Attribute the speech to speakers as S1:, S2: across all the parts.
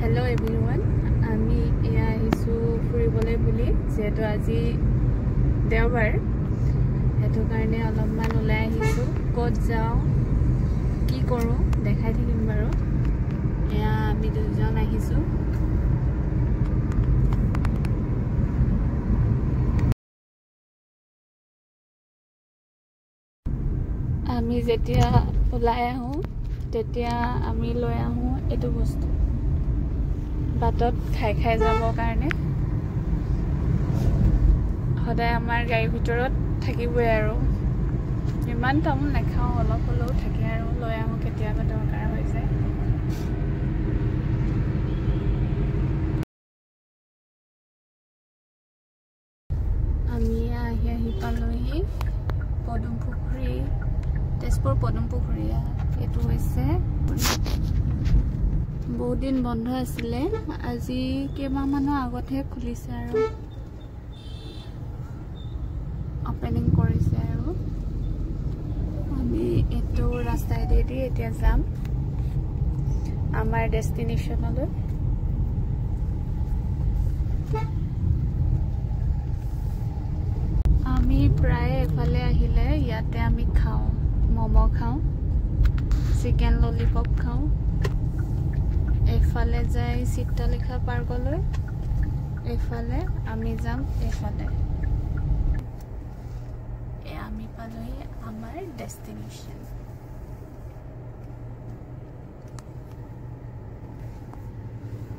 S1: Hello everyone. আমি এয়া আহিছো ফুৰিবলৈ বুলি যেহেতু আজি দেওবাৰ হেতু কাৰণে অলপমান ওলাই আহিছো ক'ত যাও কি কৰো দেখাই থাকিম বাৰু এয়া আমি দুজন আহিছো আমি যেতিয়া ওলাই আহো তেতিয়া আমি লৈ আহো এটো বস্তু বাটত খাই খাই যাবৰ কাৰণে সদায় আমাৰ গাড়ীৰ ভিতৰত থাকিবই আৰু ইমান তামোল নাখাওঁ অলপ হ'লেও থাকে আৰু লৈ আহোঁ কেতিয়াবা দৰকাৰ হৈ যায় আমি আহি পালোহি পদুম পুখুৰী তেজপুৰ পদুম পুখুৰী এইটো হৈছে বহুত দিন বন্ধ আছিলে আজি কেইমাহমানৰ আগতহে খুলিছে আৰু ওপেনিং কৰিছে আৰু আমি এইটো ৰাস্তাইদি এতিয়া যাম আমাৰ ডেষ্টিনেশ্যনলৈ আমি প্ৰায় এফালে আহিলে ইয়াতে আমি খাওঁ ম'ম' খাওঁ চিকেন ললিপপ খাওঁ এইফালে যাই চিত্ৰলেখা পাৰ্কলৈ এইফালে আমি যাম এইফালে আমি পালোহি আমাৰ ডেষ্টিনেশ্যন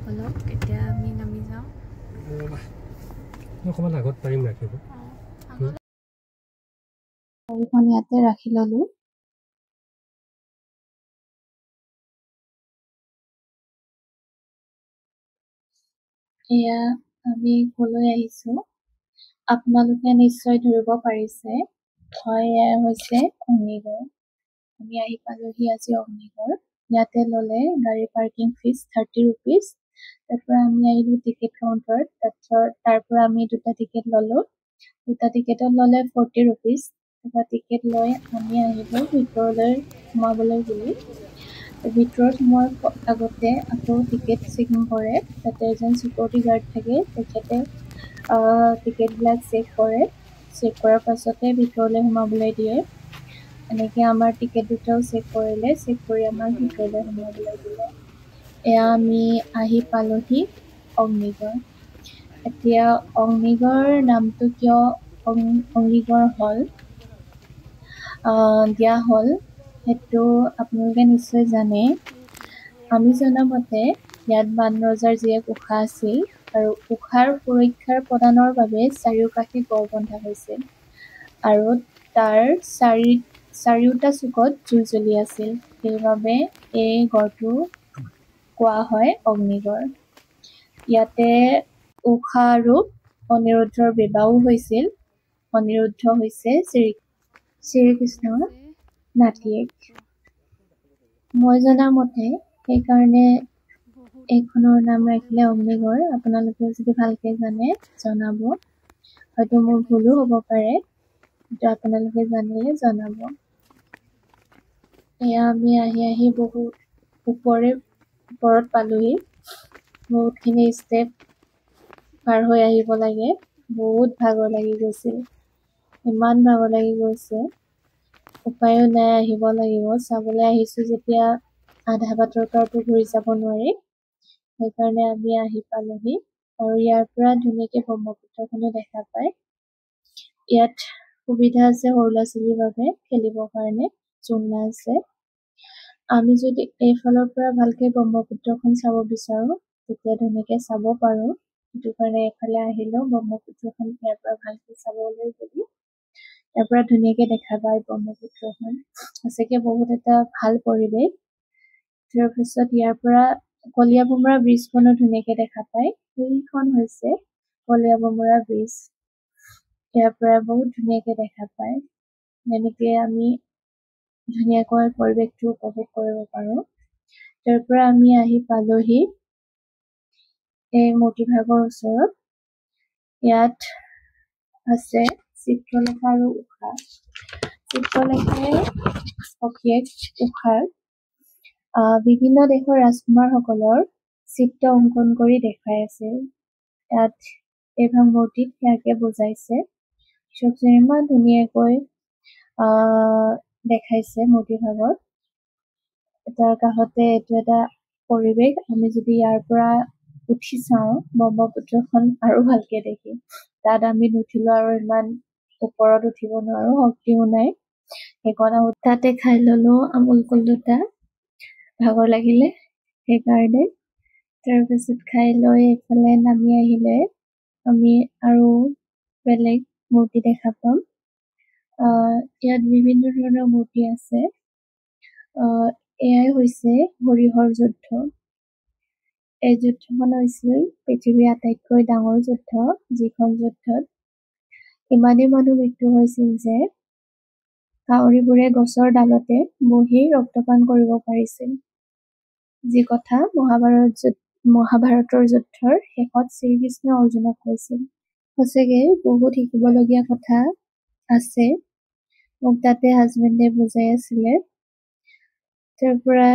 S1: হলো এতিয়া আমি নামি যাওঁ
S2: অকমান আগত পাৰিম ৰাখিব
S1: গাড়ীখন ইয়াতে ৰাখি ললো এয়া আমি কলৈ আহিছো আপোনালোকে নিশ্চয় ধৰিব পাৰিছে হয় এয়া হৈছে অগ্নিগড় আমি আহি পালোহি আজি অগ্নিগড় ইয়াতে ললে গাড়ী পাৰ্কিং ফিজ 30 rupees তাৰপৰা আমি আহিলো টিকেট কাউণ্টাৰত তাৰ পৰা আমি দুটা টিকেট ললো দুটা টিকেটত ললে 40 rupees তাৰপৰা টিকেট লৈ আমি আহিলো ভিতৰলৈ সোমাবলৈ বুলি ভিতৰত সোমোৱাৰ আগতে আকৌ টিকেট চেকিং কৰে তাতে এজন সিকিউৰিটি গাৰ্ড থাকে তেখেতে টিকেটবিলাক চেক কৰে চেক কৰাৰ পাছতে ভিতৰলৈ সোমাবলৈ দিয়ে এনেকে আমাৰ টিকেট দুটাও চেক কৰিলে চেক কৰি আমাক ভিতৰলৈ সোমাবলৈ দিলে এয়া আমি আহি পালোহি অগ্নিগড় এতিয়া অগ্নিগড় নামটো কিয় অগ্নিগড় হল দিয়া হল সেইটো আপোনালোকে নিশ্চয় জানে আমি জনামতে ইয়াত বানৰজাৰ জীয়েক উষা আছিল আৰু উষাৰ সুৰক্ষাৰ প্ৰদানৰ বাবে চাৰিওকাষে গড় বন্ধা হৈছিল আৰু তাৰ চাৰিওটা চুকত জুই জ্বলি আছিল সেইবাবে এই গড়টো কোৱা হয় অগ্নিগড় ইয়াতে উষা আৰু অনিৰুদ্ধৰ বিবাহও হৈছিল অনিৰুদ্ধ হৈছে শ্ৰীকৃষ্ণৰ নাতিয়েক মই জনামতে সেইকাৰণে এইখনৰ নাম ৰাখিলে অগ্নিগড় আপোনালোকে যদি ভালকে জানে জনাব হয়তো মোৰ ভুলো হ'ব পাৰে কিন্তু আপোনালোকে জানিলে জনাব এয়া আমি আহি বহুত ওপৰত পালোহি বহুতখিনি ষ্টেপ পাৰ হৈ আহিব লাগে বহুত ভাগৰ লাগি গৈছিল ইমান ভাগৰ লাগি গৈছে উপায়ো নাই আহিব লাগিব চাবলৈ আহিছো যেতিয়া আধা বাটৰ পৰাতো ঘূৰি যাব নোৱাৰি সেইকাৰণে আমি আহি পালোহি আৰু ইয়াৰ পৰা ধুনীয়াকে ব্ৰহ্মপুত্ৰখনো দেখা পায় ইয়াত সুবিধা আছে সৰু ল'ৰা ছোৱালীৰ বাবে খেলিবৰ কাৰণে ঝুলনা আছে আমি যদি এইফালৰ পৰা ভালকে ব্ৰহ্মপুত্ৰখন চাব বিচাৰো তেতিয়া ধুনীয়াকে চাব পাৰো সেইটো কাৰণে এইফালে আহিলেও ব্ৰহ্মপুত্ৰখন ইয়াৰ পৰা ভালকে চাবলৈ বুলি ইয়াৰ পৰা ধুনীয়াকে দেখা পায় ব্ৰহ্মপুত্ৰখন সঁচাকে বহুত এটা ভাল পৰিৱেশ তাৰপিছত ইয়াৰ পৰা কলিয়াভোমোৰা ব্ৰিজখনো ধুনীয়াকে দেখা পায় সেইখন হৈছে কলিয়াভোমোৰা ব্ৰিজ ইয়াৰ পৰা বহুত ধুনীয়াকে দেখা পায় এনেকে আমি ধুনীয়াকৈ পৰিৱেশটো উপভোগ কৰিব পাৰো তাৰ পৰা আমি আহি পালোহি এই মূৰ্তিভাগৰ ওচৰত ইয়াত আছে চিত্ৰলেখা আৰু উষা চিত্ৰলেখাই সখীয়েক উষাৰ বিভিন্ন দেশৰ ৰাজকুমাৰসকলৰ চিত্ৰ অংকন কৰি দেখাই আছে। ইয়াত এই ভাগমূৰ্তিত সেয়াকে বুজাইছে। চবচোন ইমান ধুনীয়াকৈ দেখাইছে মূৰ্তি ভাগত। তাৰ কাষতে এইটো এটা পৰিৱেশ। আমি যদি ইয়াৰ পৰা উঠি চাওঁ ব্ৰহ্মপুত্ৰখন আৰু ভালকে দেখি। তাত আমি নুঠিলো আৰু ইমান ওপৰত উঠিব নোৱাৰো, শক্তিও নাই। সেইকণ তাতে খাই ললো আমুল কুল দুটা, ভাগৰ লাগিলে সেইকাৰণে। তাৰপিছত খাই লৈ এইফালে নামি আহিলে আমি আৰু বেলেগ মূৰ্তি দেখা পাম। ইয়াত বিভিন্ন ধৰণৰ মূৰ্তি আছে। এয়াই হৈছে হৰিহৰ যুদ্ধ। এই যুদ্ধখন হৈছিল পৃথিৱীৰ আটাইতকৈ ডাঙৰ যুদ্ধ, যিখন যুদ্ধত ইমানেই মানুহ মৃত্যু হৈছিল যে কাউৰীবোৰে গছৰ ডালতে বহি ৰক্তপান কৰিব পাৰিছিল, যি কথা মহাভাৰতৰ যুদ্ধৰ শেষত শ্ৰীকৃষ্ণ অৰ্জুনক কৈছিল। সঁচাকে বহুত শিকিবলগীয়া কথা আছে, মোক তাতে হাজবেণ্ডে বুজাই আছিলে। তাৰ পৰা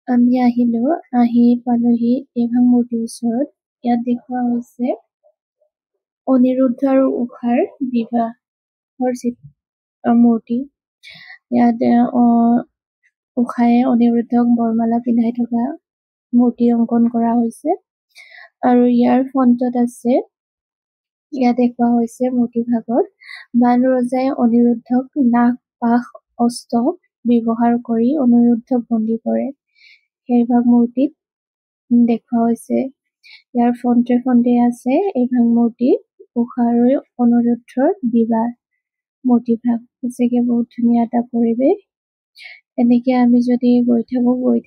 S1: আমি আহি পালোহি এই ভাগমূৰ্তিৰ ওচৰত। ইয়াত দেখুওৱা হৈছে অনিৰুদ্ধ আৰু ঊষাৰ বিবাহৰ মূৰ্তি। ইয়াত ঊষায়ে অনিৰুদ্ধক বৰমালা পিন্ধাই থকা মূৰ্তি অংকন কৰা হৈছে। আৰু ইয়াৰ ফ্ৰণ্টত আছে, ইয়াত দেখুওৱা হৈছে মূৰ্তি ভাগত বান ৰজাই অনিৰুদ্ধক নাগ পাশ অস্ত্ৰ ব্যৱহাৰ কৰি অনিৰুদ্ধক বন্দী কৰে। সেই ভাগমূৰ্তিত দেখুওৱা হৈছে। ইয়াৰ ফ্ৰণ্টে আছে এই ভাগমূৰ্তি ঊষা আৰু অনিৰুদ্ধৰ বিবাহ মূৰ্তি ভাগ। সঁচাকে বহুত ধুনীয়া এটা পৰিৱেশ। এনেকে আমি যদি গৈ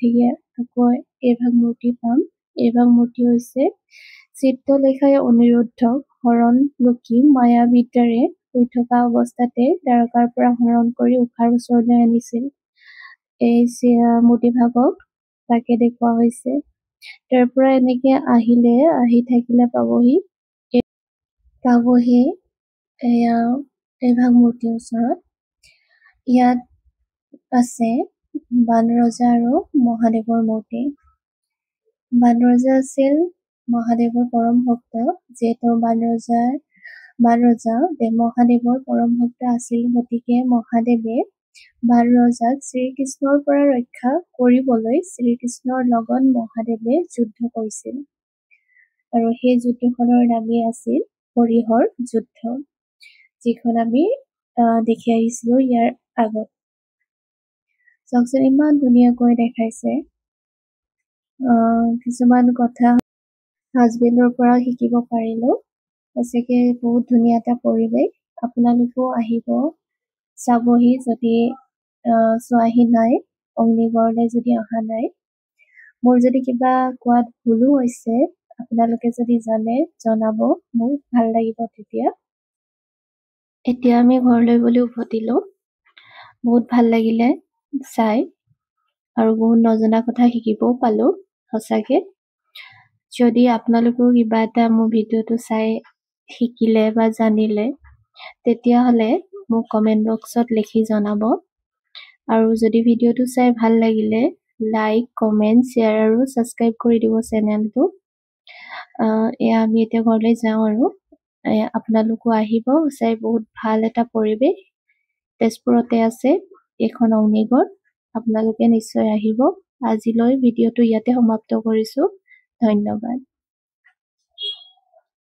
S1: থাকি আকৌ এই ভাগমূৰ্তি পাম। এই ভাগমূৰ্তি হৈছে চিত্ৰলেখাই অনিৰুদ্ধক হৰণ লুকি মায়াবিদ্যাৰে শুই থকা অৱস্থাতে দ্বাৰকাৰ পৰা হৰণ কৰি ঊষাৰ ওচৰলৈ আনিছিল। এই মূৰ্তি ভাগক তাকে দেখুওৱা হৈছে। তাৰ পৰা এনেকে আহি থাকিলে পাবহি এয়া এই ভাগমূৰ্তিৰ ওচৰত। ইয়াত আছে বান ৰজা আৰু মহাদেৱৰ মূৰ্তি। বান ৰজা আছিল মহাদেৱৰ পৰম ভক্ত। যিহেতু বান ৰজা মহাদেৱৰ পৰম ভক্ত আছিল, গতিকে মহাদেৱে বান ৰজাক শ্ৰীকৃষ্ণৰ পৰা ৰক্ষা কৰিবলৈ শ্ৰীকৃষ্ণৰ লগত মহাদেৱে যুদ্ধ কৰিছিল। আৰু সেই যুদ্ধখনৰ নামেই আছিল হৰিহৰ যুদ্ধ, যিখন আমি দেখি আহিছিলো ইয়াৰ আগত। চাওকচোন ইমান ধুনীয়াকৈ দেখাইছে। কিছুমান কথা হাজবেণ্ডৰ পৰা শিকিব পাৰিলো। সঁচাকে বহুত ধুনীয়া এটা পৰিৱেশ। আপোনালোকেও আহিব, চাবহি যদি চোৱাহি নাই, অগ্নিগড়লৈ যদি অহা নাই। মোৰ যদি কিবা কোৱাত ভুলো হৈছে, আপোনালোকে যদি জানে জনাব, মোৰ ভাল লাগিব তেতিয়া। এতিয়া আমি ঘৰলৈ বুলি উভতিলো। বহুত ভাল লাগিলে চাই, আৰু বহুত নজনা কথা শিকিবও পালো। সঁচাকে যদি আপোনালোকেও কিবা এটা মোৰ ভিডিঅ'টো চাই শিকিলে বা জানিলে, তেতিয়াহ'লে মোক কমেণ্ট বক্সত লিখি জনাব। আৰু যদি ভিডিঅ'টো চাই ভাল লাগিলে লাইক, কমেণ্ট, শ্বেয়াৰ আৰু ছাবস্ক্ৰাইব কৰি দিব চেনেলটো। এয়া আমি এতিয়া ঘৰলৈ যাওঁ আৰু আপোনালোকো আহিব। চাই বহুত ভাল এটা পৰিৱেশ তেজপুৰতে আছে এইখন অগ্নিগড়। আপোনালোকে নিশ্চয় আহিব। আজিলৈ ভিডিঅ'টো ইয়াতে সমাপ্ত কৰিছো। ধন্যবাদ।